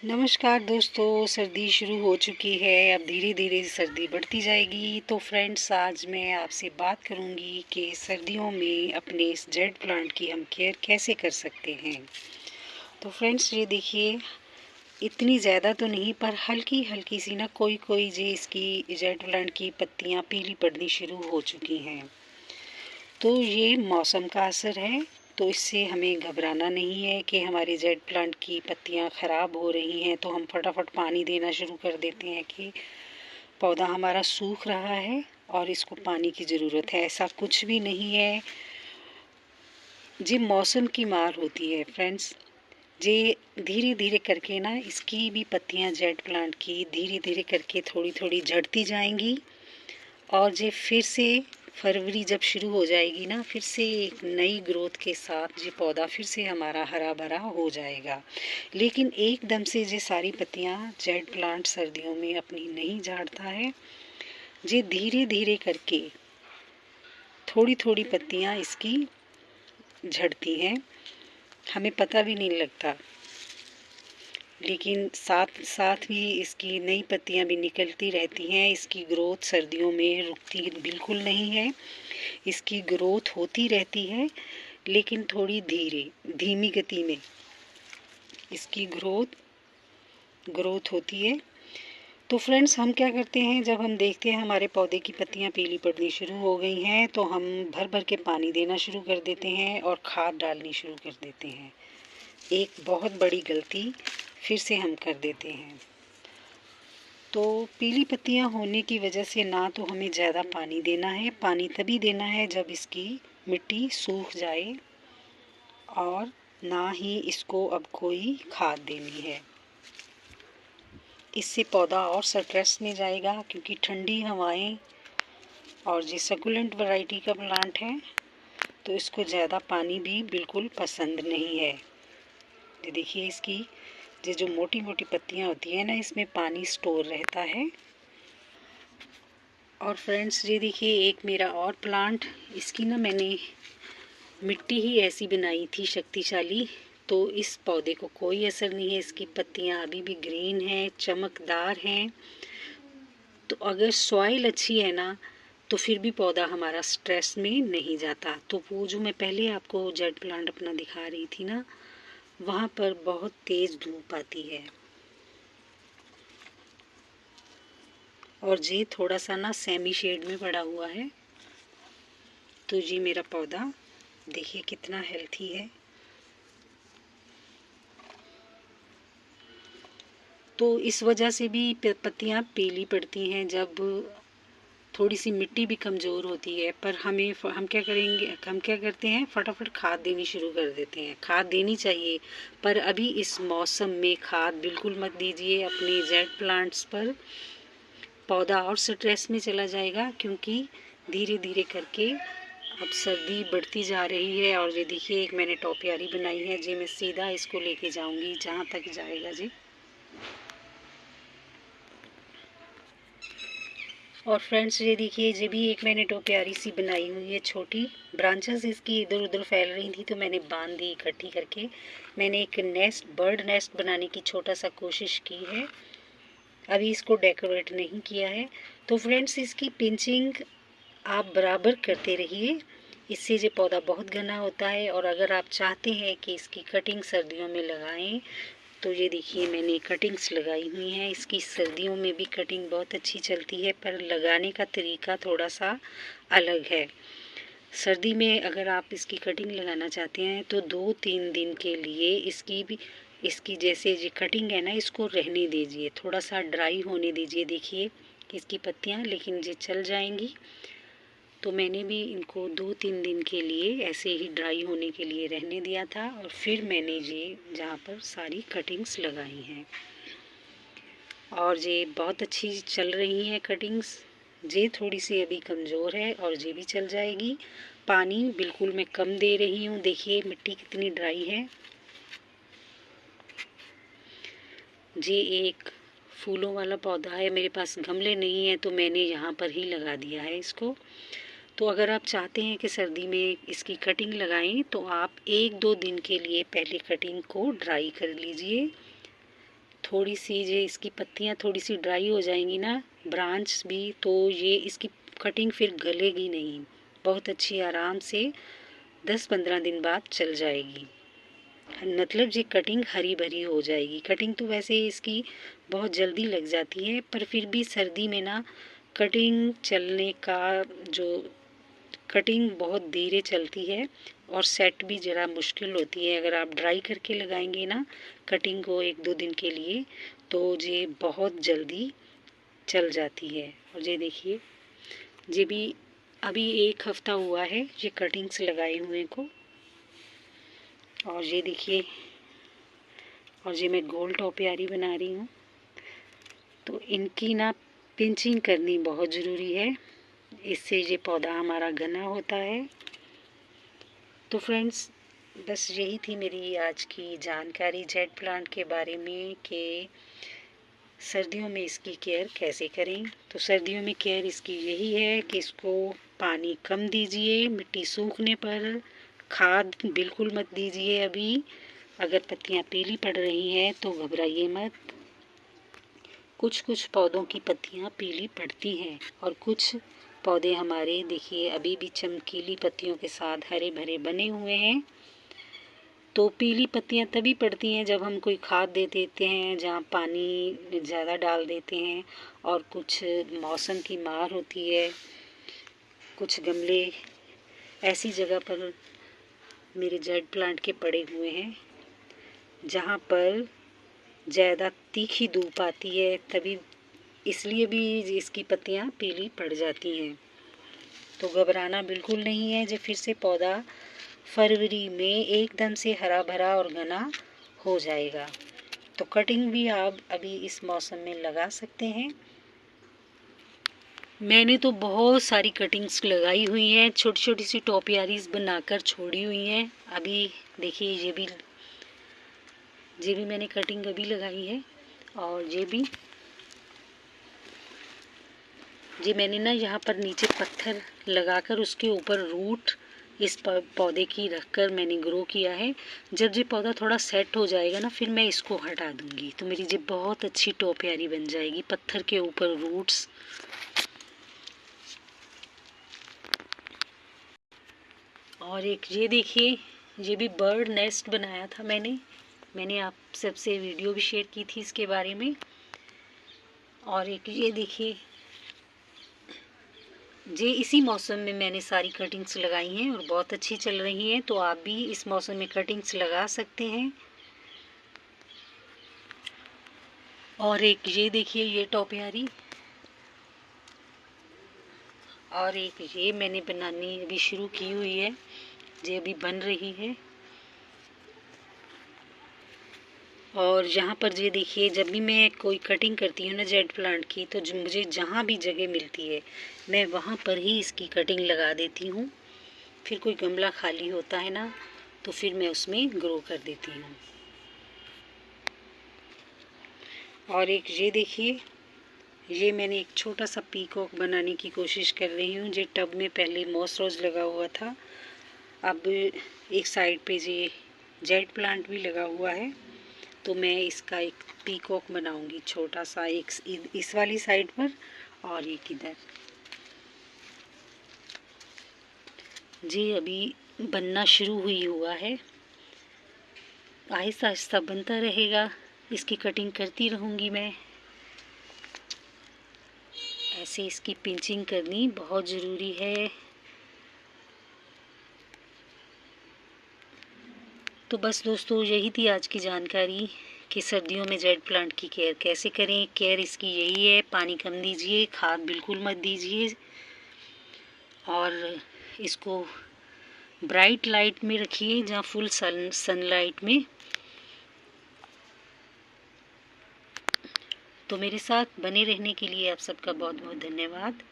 नमस्कार दोस्तों, सर्दी शुरू हो चुकी है। अब धीरे धीरे सर्दी बढ़ती जाएगी। तो फ्रेंड्स, आज मैं आपसे बात करूंगी कि सर्दियों में अपने इस जेड प्लांट की हम केयर कैसे कर सकते हैं। तो फ्रेंड्स, ये देखिए, इतनी ज़्यादा तो नहीं पर हल्की हल्की सी ना कोई कोई जी इसकी जेड प्लांट की पत्तियां पीली पड़नी शुरू हो चुकी हैं। तो ये मौसम का असर है। तो इससे हमें घबराना नहीं है कि हमारी जेड प्लांट की पत्तियां ख़राब हो रही हैं तो हम फटाफट पानी देना शुरू कर देते हैं कि पौधा हमारा सूख रहा है और इसको पानी की ज़रूरत है। ऐसा कुछ भी नहीं है। जी मौसम की मार होती है फ्रेंड्स। जे धीरे धीरे करके ना इसकी भी पत्तियां जेड प्लांट की धीरे धीरे करके थोड़ी थोड़ी झड़ती जाएंगी और जे फिर से फरवरी जब शुरू हो जाएगी ना, फिर से एक नई ग्रोथ के साथ ये पौधा फिर से हमारा हरा भरा हो जाएगा। लेकिन एकदम से ये सारी पत्तियां जेड प्लांट सर्दियों में अपनी नहीं झाड़ता है। ये धीरे धीरे करके थोड़ी थोड़ी पत्तियां इसकी झड़ती हैं, हमें पता भी नहीं लगता। लेकिन साथ साथ भी इसकी नई पत्तियां भी निकलती रहती हैं। इसकी ग्रोथ सर्दियों में रुकती बिल्कुल नहीं है। इसकी ग्रोथ होती रहती है, लेकिन थोड़ी धीमी गति में इसकी ग्रोथ होती है। तो फ्रेंड्स, हम क्या करते हैं, जब हम देखते हैं हमारे पौधे की पत्तियां पीली पड़नी शुरू हो गई हैं तो हम भर भर के पानी देना शुरू कर देते हैं और खाद डालनी शुरू कर देते हैं। एक बहुत बड़ी गलती फिर से हम कर देते हैं। तो पीली पत्तियां होने की वजह से ना तो हमें ज़्यादा पानी देना है। पानी तभी देना है जब इसकी मिट्टी सूख जाए, और ना ही इसको अब कोई खाद देनी है। इससे पौधा और स्ट्रेस में जाएगा, क्योंकि ठंडी हवाएं और ये सकुलेंट वैरायटी का प्लांट है तो इसको ज़्यादा पानी भी बिल्कुल पसंद नहीं है। ये देखिए, इसकी ये जो मोटी मोटी पत्तियां होती है ना, इसमें पानी स्टोर रहता है। और फ्रेंड्स, ये देखिए एक मेरा और प्लांट, इसकी ना मैंने मिट्टी ही ऐसी बनाई थी शक्तिशाली, तो इस पौधे को कोई असर नहीं है। इसकी पत्तियां अभी भी ग्रीन हैं, चमकदार हैं। तो अगर सॉइल अच्छी है ना, तो फिर भी पौधा हमारा स्ट्रेस में नहीं जाता। तो वो जो मैं पहले आपको जेड प्लांट अपना दिखा रही थी ना, वहाँ पर बहुत तेज़ धूप आती है और ये थोड़ा सा ना सेमी शेड में पड़ा हुआ है। तो ये मेरा पौधा देखिए कितना हेल्थी है। तो इस वजह से भी पत्तियां पीली पड़ती हैं जब थोड़ी सी मिट्टी भी कमज़ोर होती है। पर हम क्या करेंगे, हम क्या करते हैं, फटाफट खाद देनी शुरू कर देते हैं। खाद देनी चाहिए, पर अभी इस मौसम में खाद बिल्कुल मत दीजिए अपने जेड प्लांट्स पर। पौधा और स्ट्रेस में चला जाएगा, क्योंकि धीरे धीरे करके अब सर्दी बढ़ती जा रही है। और ये देखिए, एक मैंने टोपियारी बनाई है जी, मैं सीधा इसको लेके जाऊंगी जहाँ तक जाएगा जी। और फ्रेंड्स, ये देखिए, ये भी एक मैंने टोपियारी सी बनाई हुई है छोटी। ब्रांचेस इसकी इधर उधर फैल रही थी तो मैंने बांध दी इकट्ठी करके। मैंने एक बर्ड नेस्ट बनाने की छोटा सा कोशिश की है, अभी इसको डेकोरेट नहीं किया है। तो फ्रेंड्स, इसकी पिंचिंग आप बराबर करते रहिए, इससे ये पौधा बहुत घना होता है। और अगर आप चाहते हैं कि इसकी कटिंग सर्दियों में लगाएं, तो ये देखिए मैंने कटिंग्स लगाई हुई हैं। इसकी सर्दियों में भी कटिंग बहुत अच्छी चलती है, पर लगाने का तरीका थोड़ा सा अलग है। सर्दी में अगर आप इसकी कटिंग लगाना चाहते हैं तो 2-3 दिन के लिए इसकी जैसे ये कटिंग है ना, इसको रहने दीजिए, थोड़ा सा ड्राई होने दीजिए। देखिए कि इसकी पत्तियां लेकिन ये चल जाएंगी। तो मैंने भी इनको 2-3 दिन के लिए ऐसे ही ड्राई होने के लिए रहने दिया था, और फिर मैंने ये जहाँ पर सारी कटिंग्स लगाई हैं, और ये बहुत अच्छी चल रही हैं कटिंग्स। ये थोड़ी सी अभी कमज़ोर है और ये भी चल जाएगी। पानी बिल्कुल मैं कम दे रही हूँ। देखिए मिट्टी कितनी ड्राई है। ये एक फूलों वाला पौधा है, मेरे पास गमले नहीं है तो मैंने यहाँ पर ही लगा दिया है इसको। तो अगर आप चाहते हैं कि सर्दी में इसकी कटिंग लगाएं, तो आप 1-2 दिन के लिए पहले कटिंग को ड्राई कर लीजिए, थोड़ी सी ये इसकी पत्तियाँ थोड़ी सी ड्राई हो जाएंगी ना, ब्रांच भी, तो ये इसकी कटिंग फिर गलेगी नहीं, बहुत अच्छी आराम से 10-15 दिन बाद चल जाएगी। मतलब ये कटिंग हरी भरी हो जाएगी। कटिंग तो वैसे इसकी बहुत जल्दी लग जाती है, पर फिर भी सर्दी में ना कटिंग चलने का जो कटिंग बहुत धीरे चलती है और सेट भी ज़रा मुश्किल होती है। अगर आप ड्राई करके लगाएंगे ना कटिंग को 1-2 दिन के लिए, तो ये बहुत जल्दी चल जाती है। और ये देखिए, ये भी अभी 1 हफ्ता हुआ है ये कटिंग्स लगाए हुए को। और ये देखिए, और ये मैं गोल टोपियारी बना रही हूँ, तो इनकी ना पिंचिंग करनी बहुत ज़रूरी है, इससे ये पौधा हमारा घना होता है। तो फ्रेंड्स, बस यही थी मेरी आज की जानकारी जेड प्लांट के बारे में कि सर्दियों में इसकी केयर कैसे करें। तो सर्दियों में केयर इसकी यही है कि इसको पानी कम दीजिए, मिट्टी सूखने पर खाद बिल्कुल मत दीजिए। अभी अगर पत्तियां पीली पड़ रही हैं तो घबराइए मत। कुछ कुछ पौधों की पत्तियां पीली पड़ती हैं और कुछ पौधे हमारे देखिए अभी भी चमकीली पत्तियों के साथ हरे भरे बने हुए हैं। तो पीली पत्तियां तभी पड़ती हैं जब हम कोई खाद दे देते हैं, जहाँ पानी ज़्यादा डाल देते हैं, और कुछ मौसम की मार होती है। कुछ गमले ऐसी जगह पर मेरे जेड प्लांट के पड़े हुए हैं जहाँ पर ज़्यादा तीखी धूप आती है, तभी इसलिए भी इसकी पत्तियाँ पीली पड़ जाती हैं। तो घबराना बिल्कुल नहीं है। जो फिर से पौधा फरवरी में एकदम से हरा भरा और घना हो जाएगा। तो कटिंग भी आप अभी इस मौसम में लगा सकते हैं। मैंने तो बहुत सारी कटिंग्स लगाई हुई हैं, छोटी छोटी सी टोपियारीज बनाकर छोड़ी हुई हैं। अभी देखिए, ये भी मैंने कटिंग अभी लगाई है। और ये मैंने ना यहाँ पर नीचे पत्थर लगाकर उसके ऊपर रूट इस पौधे की रखकर मैंने ग्रो किया है। जब ये पौधा थोड़ा सेट हो जाएगा ना, फिर मैं इसको हटा दूंगी, तो मेरी ये बहुत अच्छी टोपियारी बन जाएगी, पत्थर के ऊपर रूट्स। और एक ये देखिए, ये भी बर्ड नेस्ट बनाया था मैंने आप सबसे वीडियो भी शेयर की थी इसके बारे में। और एक ये देखिए, ये इसी मौसम में मैंने सारी कटिंग्स लगाई हैं और बहुत अच्छी चल रही हैं। तो आप भी इस मौसम में कटिंग्स लगा सकते हैं। और एक ये देखिए, ये टोपियारी, और एक ये मैंने बनानी अभी शुरू की हुई है, ये अभी बन रही है। और यहाँ पर ये देखिए, जब भी मैं कोई कटिंग करती हूँ ना जेड प्लांट की, तो मुझे जहाँ भी जगह मिलती है मैं वहाँ पर ही इसकी कटिंग लगा देती हूँ। फिर कोई गमला खाली होता है ना, तो फिर मैं उसमें ग्रो कर देती हूँ। और एक ये देखिए, ये मैंने एक छोटा सा पीकॉक बनाने की कोशिश कर रही हूँ। ये टब में पहले मॉस रोज लगा हुआ था, अब एक साइड पे ये जेड प्लांट भी लगा हुआ है, तो मैं इसका एक पीकॉक बनाऊंगी छोटा सा, एक इस वाली साइड पर और एक इधर। जी अभी बनना शुरू हुआ है, आहिस्ता आहिस्ता बनता रहेगा, इसकी कटिंग करती रहूँगी मैं। ऐसे इसकी पिंचिंग करनी बहुत ज़रूरी है। तो बस दोस्तों, यही थी आज की जानकारी कि सर्दियों में जेड प्लांट की केयर कैसे करें। केयर इसकी यही है, पानी कम दीजिए, खाद बिल्कुल मत दीजिए, और इसको ब्राइट लाइट में रखिए, जहाँ फुल सनलाइट में। तो मेरे साथ बने रहने के लिए आप सबका बहुत बहुत धन्यवाद।